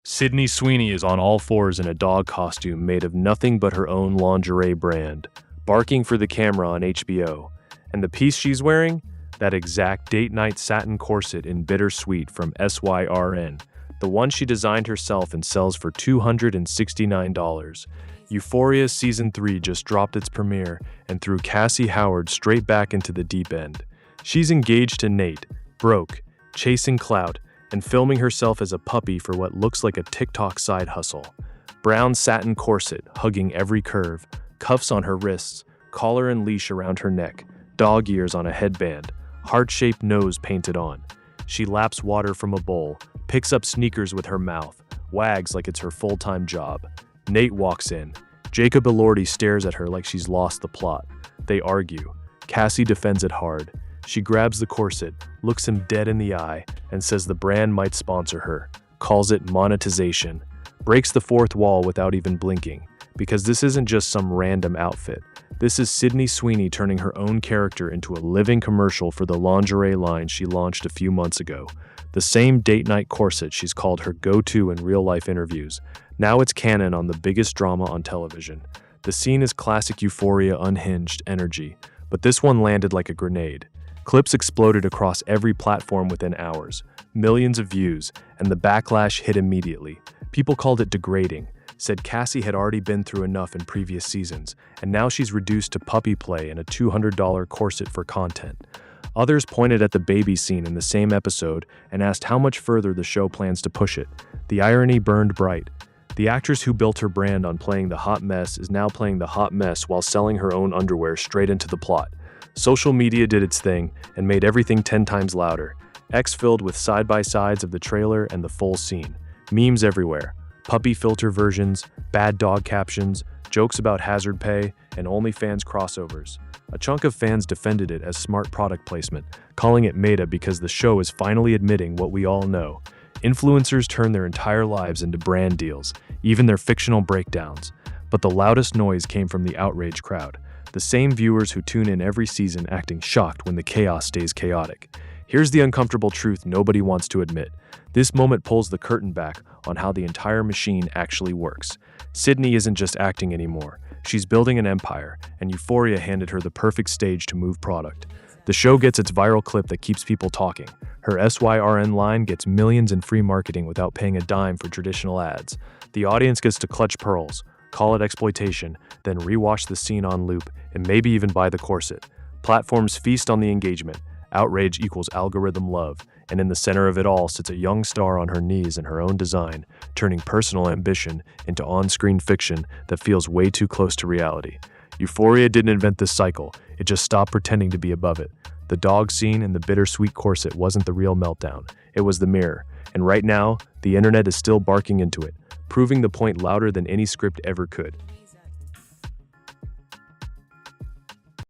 Sydney Sweeney is on all fours in a dog costume made of nothing but her own lingerie brand, barking for the camera on HBO. And the piece she's wearing? That exact Date Night Satin Corset in Bittersweet from SYRN, the one she designed herself and sells for $269. Euphoria Season 3 just dropped its premiere and threw Cassie Howard straight back into the deep end. She's engaged to Nate, broke, chasing clout, and filming herself as a puppy for what looks like a TikTok side hustle. Brown satin corset hugging every curve, cuffs on her wrists, collar and leash around her neck, dog ears on a headband, heart-shaped nose painted on. She laps water from a bowl, picks up sneakers with her mouth, wags like it's her full-time job. Nate walks in. Jacob Elordi stares at her like she's lost the plot. They argue. Cassie defends it hard. She grabs the corset, looks him dead in the eye, and says the brand might sponsor her, calls it monetization, breaks the fourth wall without even blinking, because this isn't just some random outfit. This is Sydney Sweeney turning her own character into a living commercial for the lingerie line she launched a few months ago. The same date night corset she's called her go-to in real-life interviews. Now it's canon on the biggest drama on television. The scene is classic Euphoria unhinged energy, but this one landed like a grenade. Clips exploded across every platform within hours, millions of views, and the backlash hit immediately. People called it degrading, said Cassie had already been through enough in previous seasons, and now she's reduced to puppy play and a $200 corset for content. Others pointed at the baby scene in the same episode and asked how much further the show plans to push it. The irony burned bright. The actress who built her brand on playing the hot mess is now playing the hot mess while selling her own underwear straight into the plot. Social media did its thing and made everything 10 times louder. X filled with side-by-sides of the trailer and the full scene. Memes everywhere. Puppy filter versions, bad dog captions, jokes about hazard pay, and OnlyFans crossovers. A chunk of fans defended it as smart product placement, calling it meta because the show is finally admitting what we all know. Influencers turn their entire lives into brand deals, even their fictional breakdowns. But the loudest noise came from the outrage crowd. The same viewers who tune in every season acting shocked when the chaos stays chaotic. Here's the uncomfortable truth nobody wants to admit. This moment pulls the curtain back on how the entire machine actually works. Sydney isn't just acting anymore. She's building an empire, and Euphoria handed her the perfect stage to move product. The show gets its viral clip that keeps people talking. Her SYRN line gets millions in free marketing without paying a dime for traditional ads. The audience gets to clutch pearls, call it exploitation, then rewatch the scene on loop, and maybe even buy the corset. Platforms feast on the engagement. Outrage equals algorithm love, and in the center of it all sits a young star on her knees in her own design, turning personal ambition into on-screen fiction that feels way too close to reality. Euphoria didn't invent this cycle, it just stopped pretending to be above it. The dog scene and the bittersweet corset wasn't the real meltdown, it was the mirror. And right now, the internet is still barking into it, proving the point louder than any script ever could.